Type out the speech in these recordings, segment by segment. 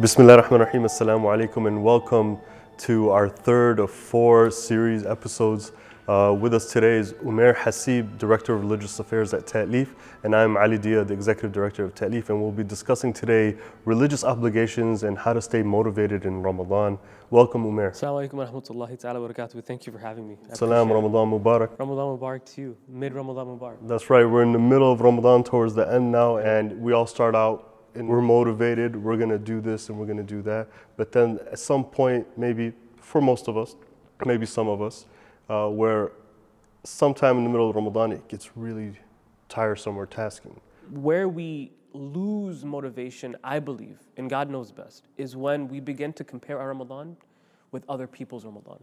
Bismillah ar-Rahman ar-Rahim, Assalamu alaikum, and welcome to our third of four series episodes. With us today is Umair Hasib, Director of Religious Affairs at Ta'leef, and I'm Ali Dia, the Executive Director of Ta'leef, and we'll be discussing today religious obligations and how to stay motivated in Ramadan. Welcome, Umair. Assalamu alaikum wa rahmatullahi ta'ala wa barakatuh. Thank you for having me. Salam, Ramadan Mubarak. Ramadan Mubarak to you. Mid-Ramadan Mubarak. That's right, we're in the middle of Ramadan towards the end now, and we all start out and we're motivated, we're going to do this and we're going to do that. But then at some point, maybe for most of us, maybe some of us, where sometime in the middle of Ramadan, it gets really tiresome or tasking. Where we lose motivation, I believe, and God knows best, is when we begin to compare our Ramadan with other people's Ramadan.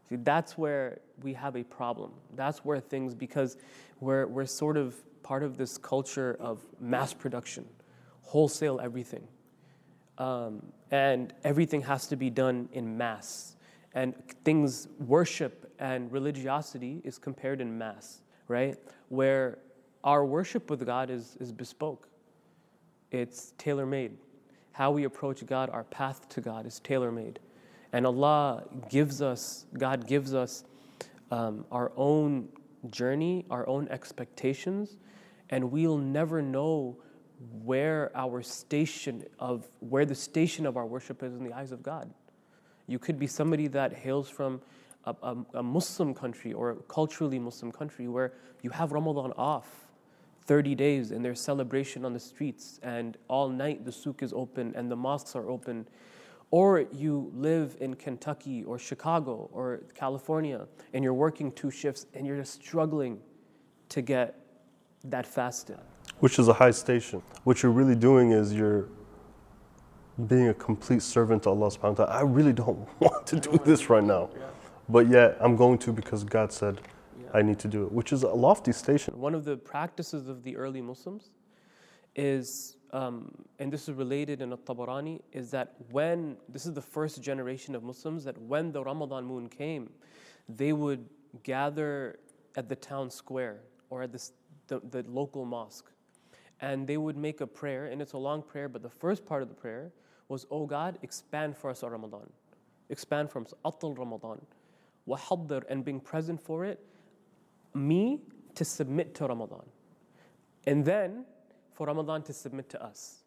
See, that's where we have a problem. That's where things, because we're sort of part of this culture of mass production. Wholesale everything. And everything has to be done in mass. And worship and religiosity is compared in mass, right? Where our worship with God is bespoke. It's tailor-made. How we approach God, our path to God is tailor-made. And God gives us our own journey, our own expectations, and we'll never know where the station of our worship is in the eyes of God. You could be somebody that hails from a Muslim country or a culturally Muslim country where you have Ramadan off 30 days and there's celebration on the streets and all night the souk is open and the mosques are open. Or you live in Kentucky or Chicago or California and you're working 2 shifts and you're just struggling to get that fast in. Which is a high station. What you're really doing is you're being a complete servant to Allah subhanahu wa ta'ala. I really don't want to do this right now. But yet I'm going to because God said I need to do it, which is a lofty station. One of the practices of the early Muslims is, and this is related in At-Tabarani, is that this is the first generation of Muslims, that when the Ramadan moon came, they would gather at the town square or at the local mosque. And they would make a prayer, and it's a long prayer, but the first part of the prayer was, "Oh God, expand for us our Ramadan. Expand for us, Atal Ramadan. Wahaddar," and being present for it, me to submit to Ramadan. And then for Ramadan to submit to us.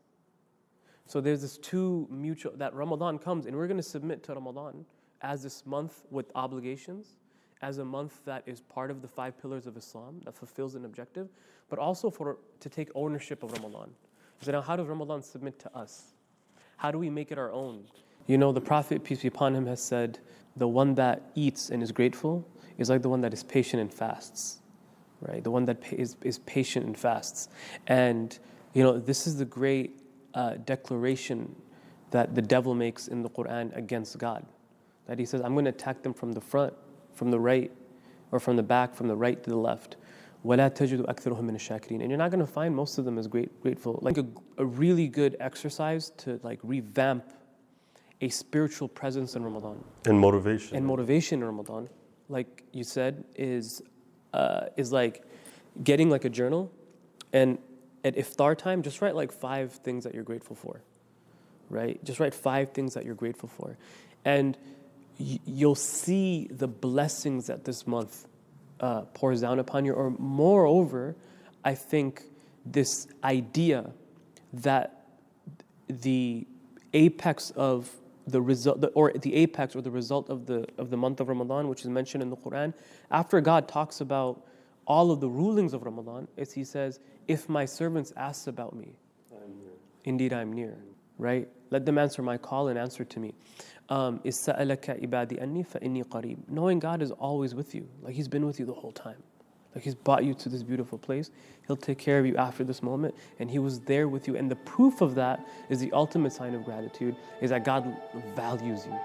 So there's this two mutual, that Ramadan comes, and we're going to submit to Ramadan as this month with obligations, as a month that is part of the 5 pillars of Islam, that fulfills an objective, but also to take ownership of Ramadan. So now how does Ramadan submit to us? How do we make it our own? You know, the Prophet, peace be upon him, has said, the one that eats and is grateful is like the one that is patient and fasts, right? The one that is patient and fasts. And, you know, this is the great declaration that the devil makes in the Quran against God. That he says, I'm going to attack them from the front, from the right, or from the back, from the right to the left. وَلَا تَجِدُ أَكْثَرُهُم مِّنَ الشَّاكِرِينَ. And you're not going to find most of them as grateful. Like a really good exercise to like revamp a spiritual presence in Ramadan. And motivation. And motivation in Ramadan, like you said, is like getting like a journal, and at iftar time, just write like 5 things that you're grateful for, right? Just write 5 things that you're grateful for. And you'll see the blessings that this month pours down upon you. Or moreover, I think this idea that the apex of the result, or the apex or the result of the month of Ramadan, which is mentioned in the Quran, after God talks about all of the rulings of Ramadan, he says, "If my servants ask about me, indeed I am near." Right? Let them answer my call and answer to me. Knowing God is always with you. Like He's been with you the whole time. Like He's brought you to this beautiful place. He'll take care of you after this moment. And He was there with you. And the proof of that is the ultimate sign of gratitude, is that God values you.